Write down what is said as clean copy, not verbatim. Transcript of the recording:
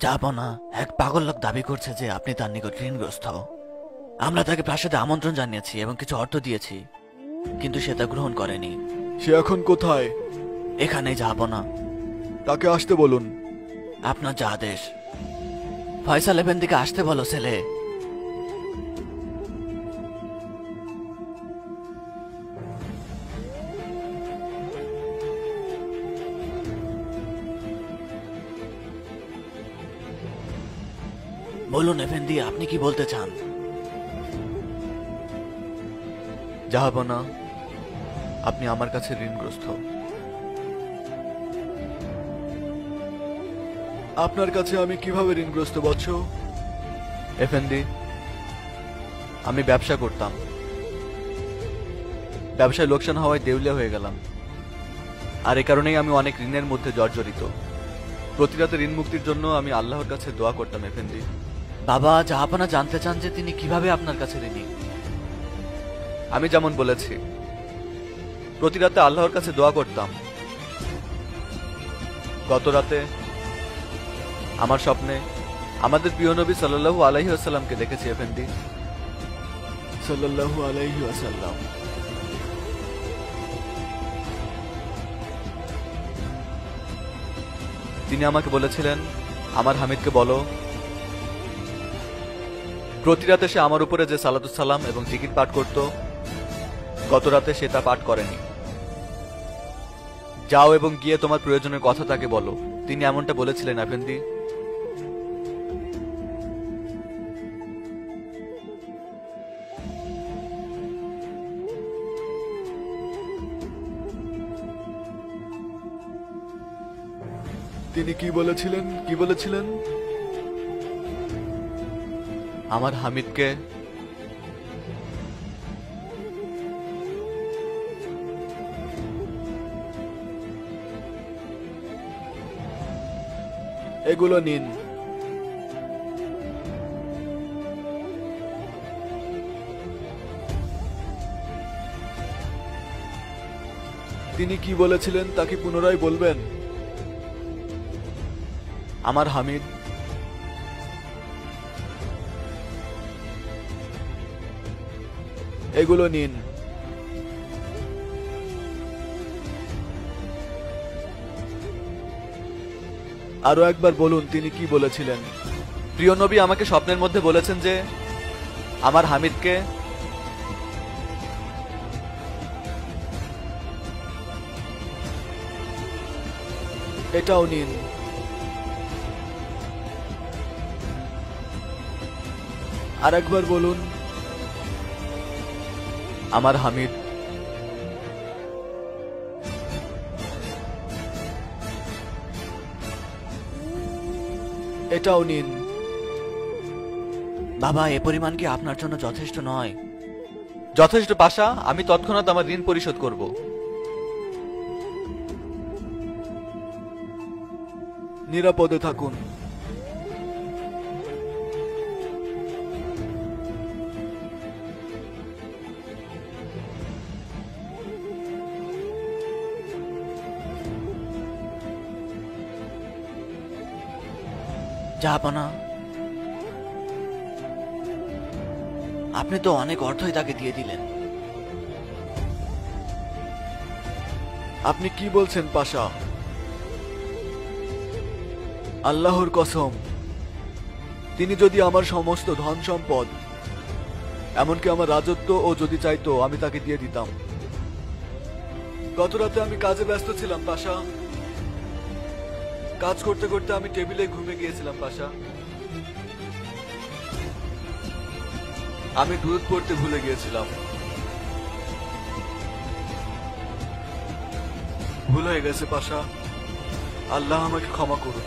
যাব না। এক পাগল লোক দাবি করছে যে আপনি তার নিকট ঋণগ্রস্ত। আমরা তাকে প্রাসাদে আমন্ত্রণ জানিয়েছি এবং কিছু অর্থ দিয়েছি, কিন্তু সে তা গ্রহণ করেনি। সে এখন কোথায়? এখানেই যাব না। তাকে আসতে বলুন। আপনার যা আদেশ। ফয়সাল এফেন্দিকে আসতে বলো ছেলে। বলুন এফেন্দি, আপনি কি বলতে চান? জাহাপনা, আপনি আমার কাছে ঋণগ্রস্ত। আপনার কাছে আমি কিভাবে ঋণগ্রস্ত বৎস? এফেন্দি, আমি ব্যবসা করতাম। ব্যবসায় লোকসান হওয়ায় দেউলিয়া হয়ে গেলাম, আর এ কারণেই আমি অনেক ঋণের মধ্যে জর্জরিত। প্রতি রাতে ঋণ মুক্তির জন্য আমি আল্লাহর কাছে দোয়া করতাম এফেন্দি। বাবা, জাহাপনা জানতে চান যে তিনি কিভাবে আপনার কাছে ঋণী। আমি যেমন বলেছি, প্রতি রাতে আল্লাহর কাছে দোয়া করতাম। গত রাতে আমার স্বপ্নে আমাদের প্রিয় নবী সাল্লাল্লাহু আলাইহি ওয়াসাল্লামকে দেখেছি এফেন্দি। সাল্লাল্লাহু আলাইহি ওয়াসাল্লাম। তিনি আমাকে বলেছিলেন, আমার হামিদকে বলো প্রতি রাতে সে আমার উপরে যে সালাতুস সালাম এবং জিকির পাঠ করত, গত রাতে সে তা পাঠ করেনি। যাও এবং গিয়ে তোমার প্রয়োজনের কথা তাকে বলো। তিনি এমনটা বলেছিলেন আফেন্দি। তিনি কি বলেছিলেন? কি বলেছিলেন? আমার হামিদকে এগুলো নিন। তিনি কি বলেছিলেন তা কি পুনরায় বলবেন? আমার হামিদ এগুলো নিন। আরো একবার বলুন তিনি কি বলেছিলেন। প্রিয় নবী আমাকে স্বপ্নের মধ্যে বলেছেন যে আমার হামিদকে এটাও নিন। আর একবার বলুন আমার হামিদ এটাও নিন। বাবা, এ পরিমাণ কি আপনার জন্য যথেষ্ট নয়? যথেষ্ট পাশা, আমি তৎক্ষণাৎ আমার ঋণ পরিশোধ করব। নিরাপদে থাকুন। জাহাপনা, আপনি তো অনেক অর্থই তাকে দিয়ে দিলেন। আপনি কি বলছেন পাশা? আল্লাহর কসম, তিনি যদি আমার সমস্ত ধন সম্পদ, এমনকি আমার রাজত্ব ও যদি চাইতো, আমি তাকে দিয়ে দিতাম। গত রাতে আমি কাজে ব্যস্ত ছিলাম পাশা। কাজ করতে করতে আমি টেবিলে ঘুমিয়ে গিয়েছিলাম পাশা। আমি দুধ পড়তে ভুলে গিয়েছিলাম। ভুল হয়ে গেছে পাশা। আল্লাহ আমাকে ক্ষমা করুন।